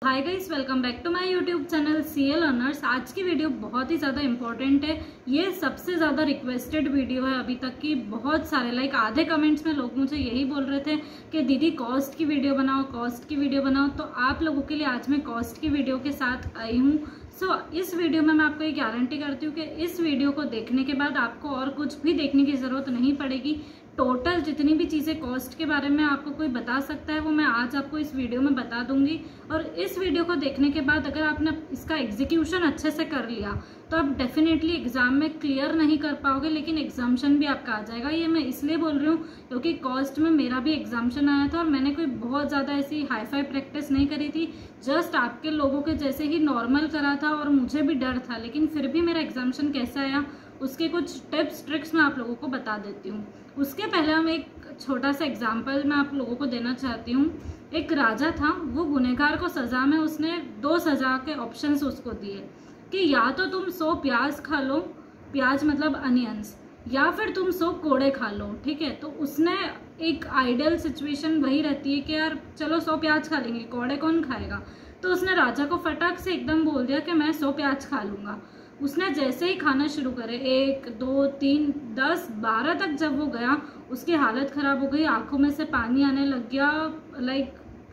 Hi guys, welcome back to my YouTube channel CA learners. आज की video बहुत ही ज़्यादा इंपॉर्टेंट है। ये सबसे ज़्यादा रिक्वेस्टेड वीडियो है अभी तक की। बहुत सारे आधे कमेंट्स में लोग मुझे यही बोल रहे थे कि दीदी कॉस्ट की वीडियो बनाओ, कॉस्ट की वीडियो बनाओ। तो आप लोगों के लिए आज मैं कॉस्ट की वीडियो के साथ आई हूँ। इस वीडियो में मैं आपको ये गारंटी करती हूँ कि इस वीडियो को देखने के बाद आपको और कुछ भी देखने की ज़रूरत नहीं पड़ेगी। टोटल जितनी भी चीज़ें कॉस्ट के बारे में आपको कोई बता सकता है वो मैं आज आपको इस वीडियो में बता दूंगी। और इस वीडियो को देखने के बाद अगर आपने इसका एग्जीक्यूशन अच्छे से कर लिया तो आप डेफिनेटली एग्जाम में क्लियर नहीं कर पाओगे, लेकिन एग्जाम्शन भी आपका आ जाएगा। ये मैं इसलिए बोल रही हूँ क्योंकि कॉस्ट में मेरा भी एग्जाम्शन आया था और मैंने कोई बहुत ज़्यादा ऐसी हाई फाई प्रैक्टिस नहीं करी थी। जस्ट आपके लोगों के जैसे ही नॉर्मल करा था और मुझे भी डर था, लेकिन फिर भी मेरा एग्जाम्शन कैसा आया उसके कुछ टिप्स ट्रिक्स मैं आप लोगों को बता देती हूँ। उसके पहले हम एक छोटा सा एग्जाम्पल मैं आप लोगों को देना चाहती हूँ। एक राजा था, वो गुनहगार को सजा में उसने 2 सजा के ऑप्शंस उसको दिए कि या तो तुम 100 प्याज खा लो, प्याज मतलब अनियंस, या फिर तुम 100 कोड़े खा लो। ठीक है, तो उसने एक आइडियल सिचुएशन वही रहती है कि यार चलो 100 प्याज खा लेंगे, कोड़े कौन खाएगा। तो उसने राजा को फटाक से एकदम बोल दिया कि मैं 100 प्याज खा लूंगा। उसने जैसे ही खाना शुरू करे 1 2 3 10 12 तक जब वो गया उसकी हालत ख़राब हो गई, आंखों में से पानी आने लग गया,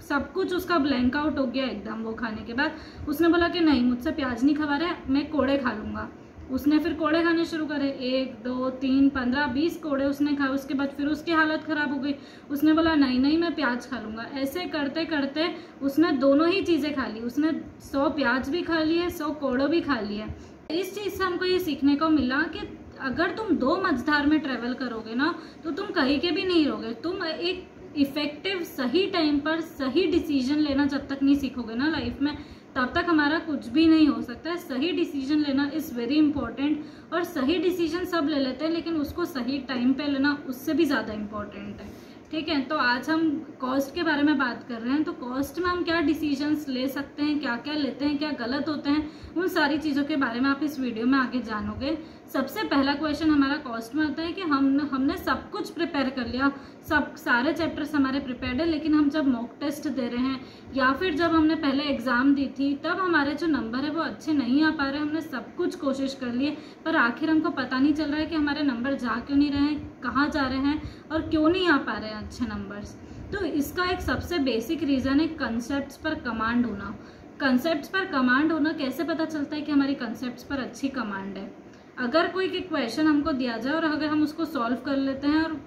सब कुछ उसका ब्लैंक आउट हो गया एकदम। वो खाने के बाद उसने बोला कि नहीं, मुझसे प्याज नहीं खवा रहे, मैं कोड़े खा लूँगा। उसने फिर कोड़े खाने शुरू करे 1 2 3 15 20 कोड़े उसने खाए। उसके बाद फिर उसकी हालत ख़राब हो गई, उसने बोला नहीं नहीं मैं प्याज खा लूँगा। ऐसे करते करते उसने दोनों ही चीज़ें खा ली। उसने 100 प्याज भी खा लिए, 100 कोड़े भी खा लिए। इस चीज़ से हमको ये सीखने को मिला कि अगर तुम 2 मझधार में ट्रेवल करोगे ना तो तुम कहीं के भी नहीं रहोगे। तुम एक इफेक्टिव सही टाइम पर सही डिसीजन लेना जब तक नहीं सीखोगे ना लाइफ में, तब तक हमारा कुछ भी नहीं हो सकता है। सही डिसीजन लेना इज़ वेरी इंपॉर्टेंट, और सही डिसीजन सब ले लेते हैं लेकिन उसको सही टाइम पे लेना उससे भी ज़्यादा इम्पोर्टेंट है। ठीक है, तो आज हम कॉस्ट के बारे में बात कर रहे हैं। तो कॉस्ट में हम क्या डिसीजंस ले सकते हैं, क्या क्या लेते हैं, क्या गलत होते हैं, उन सारी चीज़ों के बारे में आप इस वीडियो में आगे जानोगे। सबसे पहला क्वेश्चन हमारा कॉस्ट में आता है कि हमने सब कुछ प्रिपेयर कर लिया, सारे चैप्टर्स हमारे प्रिपेयर्ड है, लेकिन हम जब मॉक टेस्ट दे रहे हैं या फिर जब हमने पहले एग्ज़ाम दी थी तब हमारे जो नंबर है वो अच्छे नहीं आ पा रहे। हमने सब कुछ कोशिश कर लिए पर आखिर हमको पता नहीं चल रहा है कि हमारे नंबर जा क्यों नहीं रहे हैं, कहाँ जा रहे हैं और क्यों नहीं आ पा रहे हैं अच्छे नंबर्स। तो इसका एक सबसे बेसिक रीज़न है कंसेप्ट्स पर कमांड होना। कंसेप्ट्स पर कमांड होना कैसे पता चलता है कि हमारी कंसेप्ट्स पर अच्छी कमांड है? अगर कोई क्वेश्चन हमको दिया जाए और अगर हम उसको सॉल्व कर लेते हैं और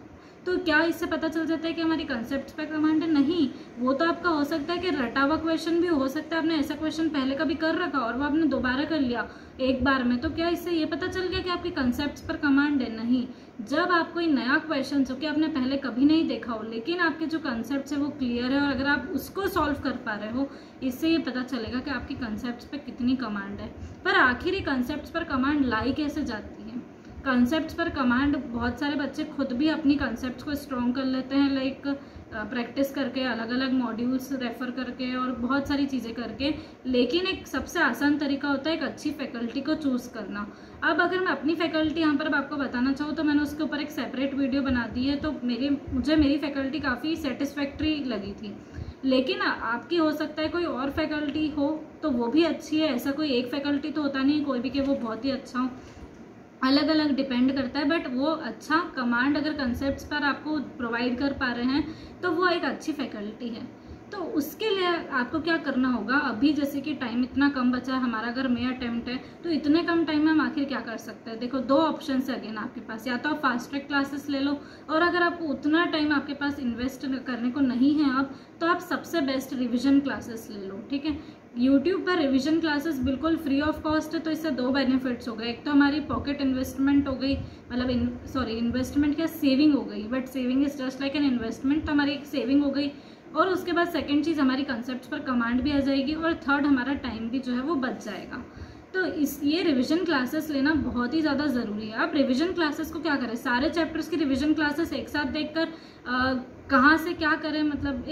तो क्या इससे पता चल जाता है कि हमारी कंसेप्ट पे कमांड है? नहीं, वो तो आपका हो सकता है कि रटा हुआ क्वेश्चन भी हो सकता है। आपने ऐसा क्वेश्चन पहले कभी कर रखा और वो आपने दोबारा कर लिया एक बार में, तो क्या इससे ये पता चल गया कि आपकी कंसेप्ट पर कमांड है? नहीं। जब आप कोई नया क्वेश्चन जो कि आपने पहले कभी नहीं देखा हो लेकिन आपके जो कंसेप्ट है वो क्लियर है और अगर आप उसको सॉल्व कर पा रहे हो, इससे ये पता चलेगा कि आपकी कंसेप्ट पे कितनी कमांड है। पर आखिर ही कंसेप्ट पर कमांड लाई कैसे जाती है? कंसेप्ट्स पर कमांड बहुत सारे बच्चे खुद भी अपनी कंसेप्ट्स को स्ट्रॉन्ग कर लेते हैं, प्रैक्टिस करके, अलग अलग मॉड्यूल्स रेफर करके और बहुत सारी चीज़ें करके। लेकिन एक सबसे आसान तरीका होता है एक अच्छी फैकल्टी को चूज़ करना। अब अगर मैं अपनी फैकल्टी यहाँ पर आपको बताना चाहूँ तो मैंने उसके ऊपर एक सेपरेट वीडियो बना दी है। तो मुझे मेरी फैकल्टी काफ़ी सेटिस्फैक्ट्री लगी थी, लेकिन आपकी हो सकता है कोई और फैकल्टी हो तो वो भी अच्छी है। ऐसा कोई एक फैकल्टी तो होता नहीं कोई भी कि वो बहुत ही अच्छा हो, अलग अलग डिपेंड करता है। बट वो अच्छा कमांड अगर कंसेप्ट्स पर आपको प्रोवाइड कर पा रहे हैं तो वो एक अच्छी फैकल्टी है। तो उसके लिए आपको क्या करना होगा, अभी जैसे कि टाइम इतना कम बचा है हमारा, अगर मे अटेम्प्ट है तो इतने कम टाइम में हम आखिर क्या कर सकते हैं? देखो 2 ऑप्शन है अगेन आपके पास, या तो आप फास्ट ट्रैक क्लासेस ले लो और अगर आपको उतना टाइम आपके पास इन्वेस्ट करने को नहीं है अब, तो आप सबसे बेस्ट रिविजन क्लासेस ले लो। ठीक है, यूट्यूब पर रिवीजन क्लासेस बिल्कुल फ्री ऑफ कॉस्ट है। तो इससे 2 बेनिफिट्स हो गए। एक तो हमारी पॉकेट इन्वेस्टमेंट हो गई, मतलब इन्वेस्टमेंट क्या, सेविंग हो गई, but saving is just like an investment. तो हमारी एक सेविंग हो गई और उसके बाद सेकंड चीज़ हमारी कंसेप्ट पर कमांड भी आ जाएगी और थर्ड हमारा टाइम भी जो है वो बच जाएगा। तो ये रिवीजन क्लासेस लेना बहुत ही ज़्यादा ज़रूरी है। आप रिवीजन क्लासेस को क्या करें, सारे चैप्टर्स की रिवीजन क्लासेस एक साथ देखकर कहाँ से क्या करें, मतलब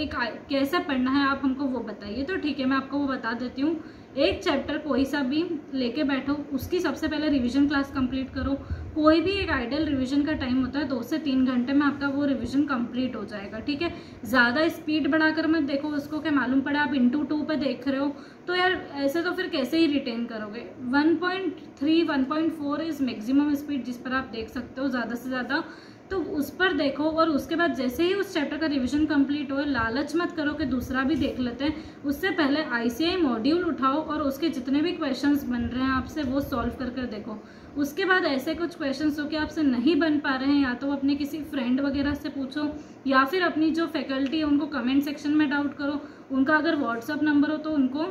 कैसे पढ़ना है आप हमको वो बताइए। तो ठीक है, मैं आपको वो बता देती हूँ। एक चैप्टर कोई सा भी लेके बैठो, उसकी सबसे पहले रिवीजन क्लास कंप्लीट करो, कोई भी एक आइडियल रिवीजन का टाइम होता है 2 से 3 घंटे में आपका वो रिवीजन कंप्लीट हो जाएगा, ठीक है। ज़्यादा स्पीड बढ़ाकर मत देखो उसको, क्या मालूम पड़ा आप इंटू 2 पे देख रहे हो तो यार ऐसे तो फिर कैसे ही रिटेन करोगे। 1.3 1.4 इज़ मैक्सिमम स्पीड जिस पर आप देख सकते हो ज़्यादा से ज़्यादा, तो उस पर देखो। और उसके बाद जैसे ही उस चैप्टर का रिवीजन कंप्लीट हो, लालच मत करो कि दूसरा भी देख लेते हैं, उससे पहले ICAI मॉड्यूल उठाओ और उसके जितने भी क्वेश्चंस बन रहे हैं आपसे वो सॉल्व कर देखो। उसके बाद ऐसे कुछ क्वेश्चंस जो कि आपसे नहीं बन पा रहे हैं, या तो अपने किसी फ्रेंड वगैरह से पूछो या फिर अपनी जो फैकल्टी है उनको कमेंट सेक्शन में डाउट करो। उनका अगर व्हाट्सअप नंबर हो तो उनको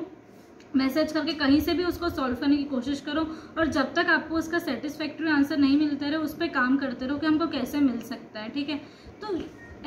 मैसेज करके कहीं से भी उसको सॉल्व करने की कोशिश करो। और जब तक आपको उसका सेटिस्फैक्ट्री आंसर नहीं मिलते रहे उस पर काम करते रहो कि हमको कैसे मिल सकता है, ठीक है। तो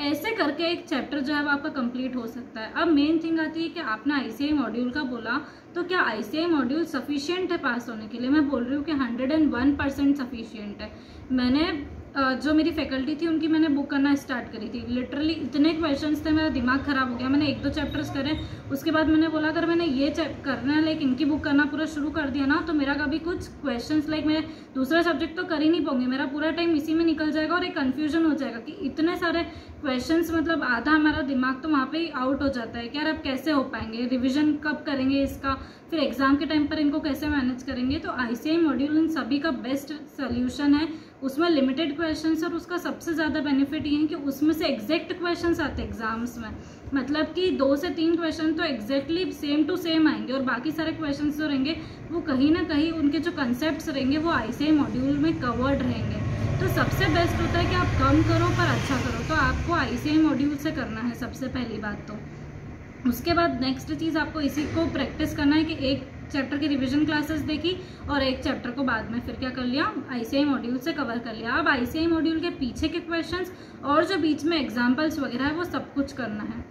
ऐसे करके एक चैप्टर जो है वो आपका कंप्लीट हो सकता है। अब मेन थिंग आती है कि आपने ICAI मॉड्यूल का बोला, तो क्या ICAI मॉड्यूल सफिशिएंट है पास होने के लिए? मैं बोल रही हूँ कि 101% सफिशिएंट है। मैंने जो मेरी फैकल्टी थी उनकी मैंने बुक करना स्टार्ट करी थी, लिटरली इतने क्वेश्चंस थे मेरा दिमाग खराब हो गया। मैंने 1-2 चैप्टर्स करे, उसके बाद मैंने बोला अगर मैंने ये करना है लाइक इनकी बुक करना पूरा शुरू कर दिया ना तो मेरा कभी कुछ क्वेश्चंस लाइक मैं दूसरा सब्जेक्ट तो कर ही नहीं पाऊंगी, मेरा पूरा टाइम इसी में निकल जाएगा और एक कन्फ्यूजन हो जाएगा कि इतने सारे क्वेश्चंस, मतलब आधा हमारा दिमाग तो वहाँ पे ही आउट हो जाता है कि यार अब कैसे हो पाएंगे, रिविजन कब करेंगे इसका, फिर एग्जाम के टाइम पर इनको कैसे मैनेज करेंगे। तो ICAI मॉड्यूल इन सभी का बेस्ट सोल्यूशन है। उसमें लिमिटेड क्वेश्चंस और उसका सबसे ज़्यादा बेनिफिट ये है कि उसमें से एग्जैक्ट क्वेश्चंस आते हैं एग्जाम्स में, मतलब कि 2 से 3 क्वेश्चन तो एग्जैक्टली सेम टू सेम आएंगे और बाकी सारे क्वेश्चंस जो रहेंगे वो कहीं ना कहीं उनके जो कंसेप्ट्स रहेंगे वो ICAI मॉड्यूल में कवर्ड रहेंगे। तो सबसे बेस्ट होता है कि आप कम करो पर अच्छा करो, तो आपको ICAI मॉड्यूल से करना है सबसे पहली बात। तो उसके बाद नेक्स्ट चीज़ आपको इसी को प्रैक्टिस करना है कि एक चैप्टर की रिवीजन क्लासेस देखी और एक चैप्टर को बाद में फिर क्या कर लिया, ICAI मॉड्यूल से कवर कर लिया। अब ICAI मॉड्यूल के पीछे के क्वेश्चंस और जो बीच में एग्जाम्पल्स वगैरह है वो सब कुछ करना है।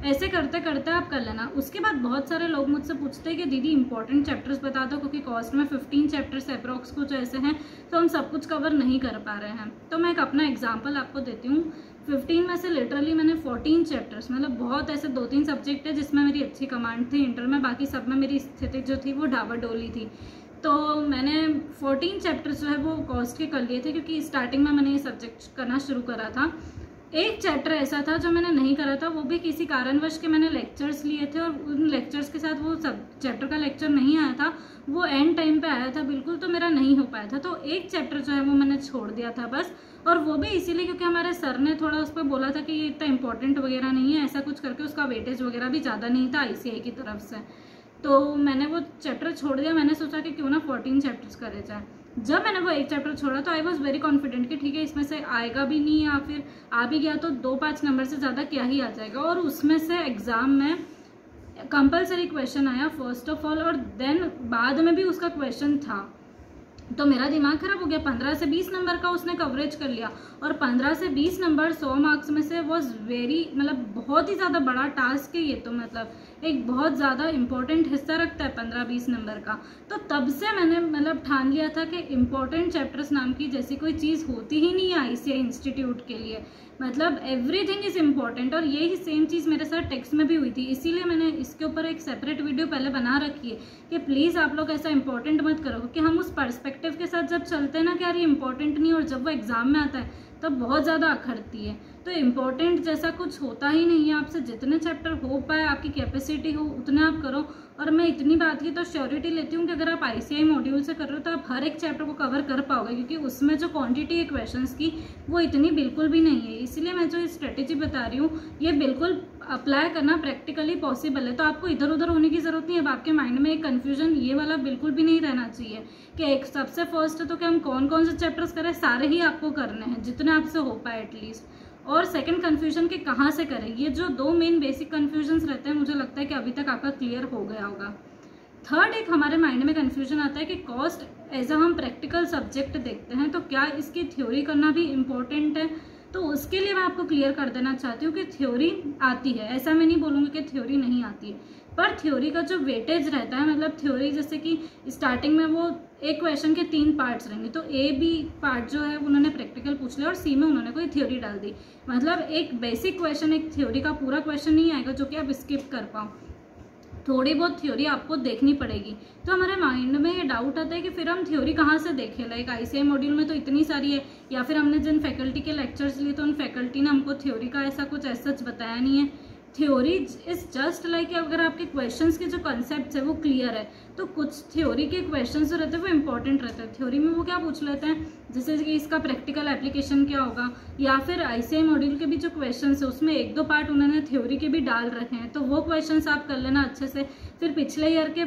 ऐसे करते करते आप कर लेना। उसके बाद बहुत सारे लोग मुझसे पूछते हैं कि दीदी इंपॉर्टेंट चैप्टर्स बता दो, क्योंकि कॉस्ट में 15 चैप्टर्स अप्रॉक्स कुछ ऐसे हैं तो हम सब कुछ कवर नहीं कर पा रहे हैं। तो मैं एक अपना एग्जाम्पल आपको देती हूँ। 15 में से लिटरली मैंने 14 चैप्टर्स, मतलब बहुत ऐसे 2-3 सब्जेक्ट है जिसमें मेरी अच्छी कमांड थी इंटर में, बाकी सब में मेरी स्थिति जो थी वो डावाडोली थी। तो मैंने 14 चैप्टर्स जो है वो कॉस्ट के कर लिए थे, क्योंकि स्टार्टिंग में मैंने ये सब्जेक्ट करना शुरू करा था। एक चैप्टर ऐसा था जो मैंने नहीं करा था, वो भी किसी कारणवश के मैंने लेक्चर्स लिए थे और उन लेक्चर्स के साथ वो सब चैप्टर का लेक्चर नहीं आया था, वो एंड टाइम पे आया था बिल्कुल, तो मेरा नहीं हो पाया था। तो एक चैप्टर जो है वो मैंने छोड़ दिया था बस, और वो भी इसीलिए क्योंकि हमारे सर ने थोड़ा उस पर बोला था कि ये इतना इंपॉर्टेंट वगैरह नहीं है, ऐसा कुछ करके उसका वेटेज वगैरह भी ज़्यादा नहीं था ICAI की तरफ से। तो मैंने वो चैप्टर छोड़ दिया। मैंने सोचा कि क्यों ना 14 चैप्टर्स करे जाए। जब मैंने वो एक चैप्टर छोड़ा तो आई वॉज वेरी कॉन्फिडेंट कि ठीक है इसमें से आएगा भी नहीं, या फिर आ भी गया तो 2-5 नंबर से ज़्यादा क्या ही आ जाएगा। और उसमें से एग्ज़ाम में कंपलसरी क्वेश्चन आया फर्स्ट ऑफ ऑल, और देन बाद में भी उसका क्वेश्चन था। तो मेरा दिमाग खराब हो गया। 15 से 20 नंबर का उसने कवरेज कर लिया, और 15 से 20 नंबर 100 मार्क्स में से वॉज वेरी, मतलब बहुत ही ज़्यादा बड़ा टास्क है ये, तो मतलब एक बहुत ज़्यादा इंपॉर्टेंट हिस्सा रखता है 15-20 नंबर का। तो तब से मैंने मतलब ठान लिया था कि इम्पोर्टेंट चैप्टर्स नाम की जैसी कोई चीज़ होती ही नहीं है ICAI इंस्टीट्यूट के लिए, मतलब एवरीथिंग इज़ इम्पॉर्टेंट। और यही सेम चीज़ मेरे साथ टेक्स्ट में भी हुई थी, इसीलिए मैंने इसके ऊपर एक सेपरेट वीडियो पहले बना रखी है कि प्लीज़ आप लोग ऐसा इंपॉर्टेंट मत करो, क्योंकि हम उस पर्सपेक्टिव के साथ जब चलते हैं ना कि यार ये इंपॉर्टेंट नहीं, और जब वो एग्जाम में आता है तब बहुत ज़्यादा अखरती है। तो इम्पॉर्टेंट जैसा कुछ होता ही नहीं है। आपसे जितने चैप्टर हो पाए, आपकी कैपेसिटी हो उतने आप करो। और मैं इतनी बात की तो श्योरिटी लेती हूँ कि अगर आप ICAI मॉड्यूल से कर रहे हो तो आप हर एक चैप्टर को कवर कर पाओगे, क्योंकि उसमें जो क्वांटिटी है क्वेश्चंस की वो इतनी बिल्कुल भी नहीं है। इसलिए मैं जो स्ट्रेटेजी बता रही हूँ ये बिल्कुल अप्लाई करना प्रैक्टिकली पॉसिबल है। तो आपको इधर उधर होने की ज़रूरत नहीं है। अब आपके माइंड में एक कन्फ्यूजन ये वाला बिल्कुल भी नहीं रहना चाहिए कि एक सबसे फर्स्ट है तो कि हम कौन कौन से चैप्टर्स करें, सारे ही आपको करने हैं जितने आपसे हो पाए एटलीस्ट। और सेकंड कन्फ्यूजन कि कहाँ से करें, ये जो 2 मेन बेसिक कन्फ्यूजन्स रहते हैं मुझे लगता है कि अभी तक आपका क्लियर हो गया होगा। थर्ड एक हमारे माइंड में कन्फ्यूजन आता है कि कॉस्ट एज अ हम प्रैक्टिकल सब्जेक्ट देखते हैं तो क्या इसकी थ्योरी करना भी इम्पोर्टेंट है। तो उसके लिए मैं आपको क्लियर कर देना चाहती हूँ कि थ्योरी आती है, ऐसा मैं नहीं बोलूँगी कि थ्योरी नहीं आती है, पर थ्योरी का जो वेटेज रहता है, मतलब थ्योरी जैसे कि स्टार्टिंग में वो एक क्वेश्चन के 3 पार्ट्स रहेंगे, तो A-B पार्ट जो है उन्होंने प्रैक्टिकल पूछ लिया और C में उन्होंने कोई थ्योरी डाल दी। मतलब एक बेसिक क्वेश्चन, एक थ्योरी का पूरा क्वेश्चन नहीं आएगा जो कि आप स्किप कर पाओ। थोड़ी बहुत थ्योरी आपको देखनी पड़ेगी। तो हमारे माइंड में ये डाउट आता है कि फिर हम थ्योरी कहाँ से देखें, लाइक ICAI मॉड्यूल में तो इतनी सारी है, या फिर हमने जिन फैकल्टी के लेक्चर्स लिए तो उन फैकल्टी ने हमको थ्योरी का ऐसा कुछ सच बताया नहीं है। थ्योरी इज जस्ट लाइक अगर आपके क्वेश्चंस के जो कॉन्सेप्ट्स है वो क्लियर है तो कुछ थ्योरी के क्वेश्चंस जो रहते हैं वो इंपॉर्टेंट रहते हैं। थ्योरी में वो क्या पूछ लेते हैं, जैसे कि इसका प्रैक्टिकल एप्लीकेशन क्या होगा, या फिर ICAI मॉड्यूल के भी जो क्वेश्चंस है उसमें 1-2 पार्ट उन्होंने थ्योरी के भी डाल रखे हैं, तो वो क्वेश्चंस आप कर लेना अच्छे से। फिर पिछले ईयर के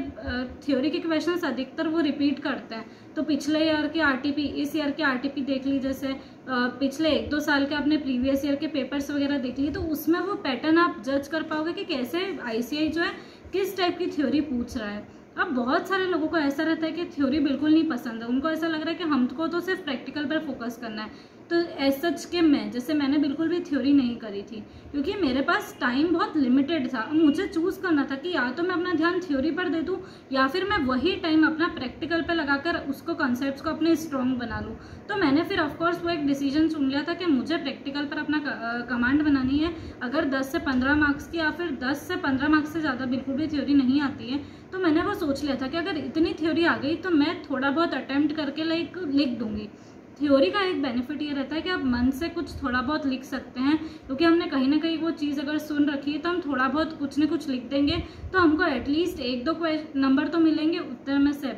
थ्योरी के क्वेश्चंस अधिकतर वो रिपीट करते हैं, तो पिछले ईयर के RTP इस ईयर के RTP देख लीजिए, जैसे पिछले 1-2 साल के आपने प्रीवियस ईयर के पेपर्स वगैरह देख लिए, तो उसमें वो पैटर्न आप जज कर पाओगे कि कैसे ICAI जो है किस टाइप की थ्योरी पूछ रहा है। अब बहुत सारे लोगों को ऐसा रहता है कि थ्योरी बिल्कुल नहीं पसंद है, उनको ऐसा लग रहा है कि हमको तो सिर्फ प्रैक्टिकल पर फोकस करना है। तो ऐसा सच के मैंने बिल्कुल भी थ्योरी नहीं करी थी, क्योंकि मेरे पास टाइम बहुत लिमिटेड था। मुझे चूज़ करना था कि या तो मैं अपना ध्यान थ्योरी पर दे दूँ या फिर मैं वही टाइम अपना प्रैक्टिकल पर लगाकर उसको कॉन्सेप्ट्स को अपने स्ट्रॉन्ग बना लूँ। तो मैंने फिर ऑफकोर्स वो एक डिसीजन चुन लिया था कि मुझे प्रैक्टिकल पर अपना कमांड बनानी है। अगर 10 से 15 मार्क्स की या फिर 10 से 15 मार्क्स से ज़्यादा बिल्कुल भी थ्योरी नहीं आती है, तो मैंने वो सोच लिया था कि अगर इतनी थ्योरी आ गई तो मैं थोड़ा बहुत अटेम्प्ट करके लिख दूंगी। थ्योरी का एक बेनिफिट ये रहता है कि आप मन से कुछ थोड़ा बहुत लिख सकते हैं, क्योंकि हमने कहीं ना कहीं वो चीज़ अगर सुन रखी है तो हम थोड़ा बहुत कुछ न कुछ लिख देंगे तो हमको एटलीस्ट 1-2 नंबर तो मिलेंगे उत्तर में से।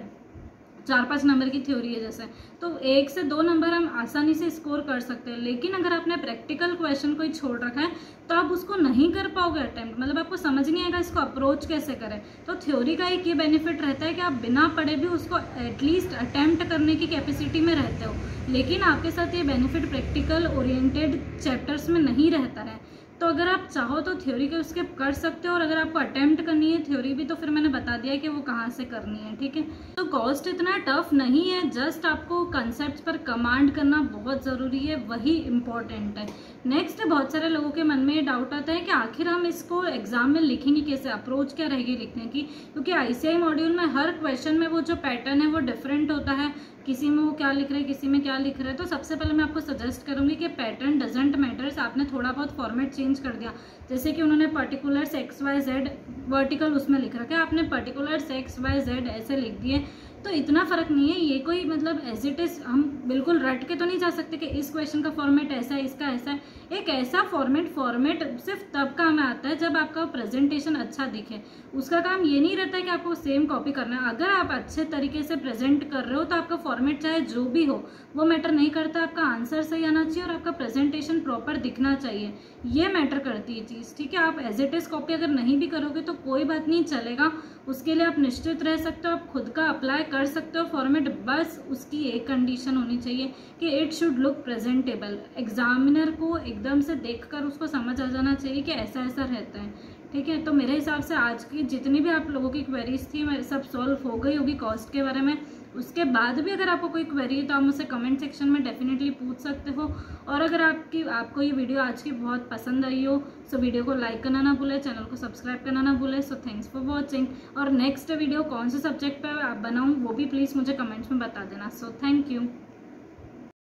4-5 नंबर की थ्योरी है जैसे, तो 1 से 2 नंबर हम आसानी से स्कोर कर सकते हैं। लेकिन अगर आपने प्रैक्टिकल क्वेश्चन कोई छोड़ रखा है तो आप उसको नहीं कर पाओगे अटेम्प्ट, मतलब आपको समझ नहीं आएगा इसको अप्रोच कैसे करें। तो थ्योरी का एक ये बेनिफिट रहता है कि आप बिना पढ़े भी उसको एटलीस्ट अटेम्प्ट करने की कैपेसिटी में रहते हो। लेकिन आपके साथ ये बेनिफिट प्रैक्टिकल ओरिएंटेड चैप्टर्स में नहीं रहता है। तो अगर आप चाहो तो थ्योरी के स्किप कर सकते हो, और अगर आपको अटेम्प्ट करनी है थ्योरी भी तो फिर मैंने बता दिया कि वो कहाँ से करनी है, ठीक है। तो कॉस्ट इतना टफ नहीं है, जस्ट आपको कंसेप्ट पर कमांड करना बहुत ज़रूरी है, वही इम्पोर्टेंट है। नेक्स्ट, बहुत सारे लोगों के मन में ये डाउट आता है कि आखिर हम इसको एग्जाम में लिखेंगे कैसे, अप्रोच क्या रहेगी लिखने की, क्योंकि ICAI मॉड्यूल में हर क्वेश्चन में वो जो पैटर्न है वो डिफरेंट होता है, किसी में वो क्या लिख रहे हैं किसी में क्या लिख रहे हैं। तो सबसे पहले मैं आपको सजेस्ट करूंगी कि पैटर्न डजेंट मैटर्स, आपने थोड़ा बहुत फॉर्मेट चेंज कर दिया, जैसे कि उन्होंने पर्टिकुलर्स XYZ वर्टिकल उसमें लिख रखा है, आपने पर्टिकुलर्स XYZ ऐसे लिख दिए, तो इतना फर्क नहीं है। ये कोई मतलब एज इट इज हम बिल्कुल रट के तो नहीं जा सकते कि इस क्वेश्चन का फॉर्मेट ऐसा है इसका ऐसा है। एक ऐसा फॉर्मेट सिर्फ तब काम आता है जब आपका प्रेजेंटेशन अच्छा दिखे। उसका काम ये नहीं रहता है कि आपको सेम कॉपी करना है। अगर आप अच्छे तरीके से प्रेजेंट कर रहे हो तो आपका फॉर्मेट चाहे जो भी हो वो मैटर नहीं करता, आपका आंसर सही आना चाहिए और आपका प्रेजेंटेशन प्रॉपर दिखना चाहिए, ये मैटर करती है चीज़, ठीक है। आप एज इट इज कॉपी अगर नहीं भी करोगे तो कोई बात नहीं, चलेगा, उसके लिए आप निश्चित रह सकते हो, आप खुद का अप्लाई कर सकते हो फॉर्मेट। बस उसकी एक कंडीशन होनी चाहिए कि it should look presentable, examiner को एकदम से देखकर उसको समझ आ जाना चाहिए कि ऐसा ऐसा रहता है, ठीक है। तो मेरे हिसाब से आज की जितनी भी आप लोगों की क्वेरीज थी मैं सब सॉल्व हो गई होगी कॉस्ट के बारे में। उसके बाद भी अगर आपको कोई क्वेरी है तो आप मुझसे कमेंट सेक्शन में डेफिनेटली पूछ सकते हो। और अगर आपको ये वीडियो आज की बहुत पसंद आई हो सो वीडियो को लाइक करना ना भूलें, चैनल को सब्सक्राइब करना ना भूलें। So thanks for watching. और नेक्स्ट वीडियो कौन से सब्जेक्ट पर आप बनाऊँ वो भी प्लीज़ मुझे कमेंट्स में बता देना। So thank you.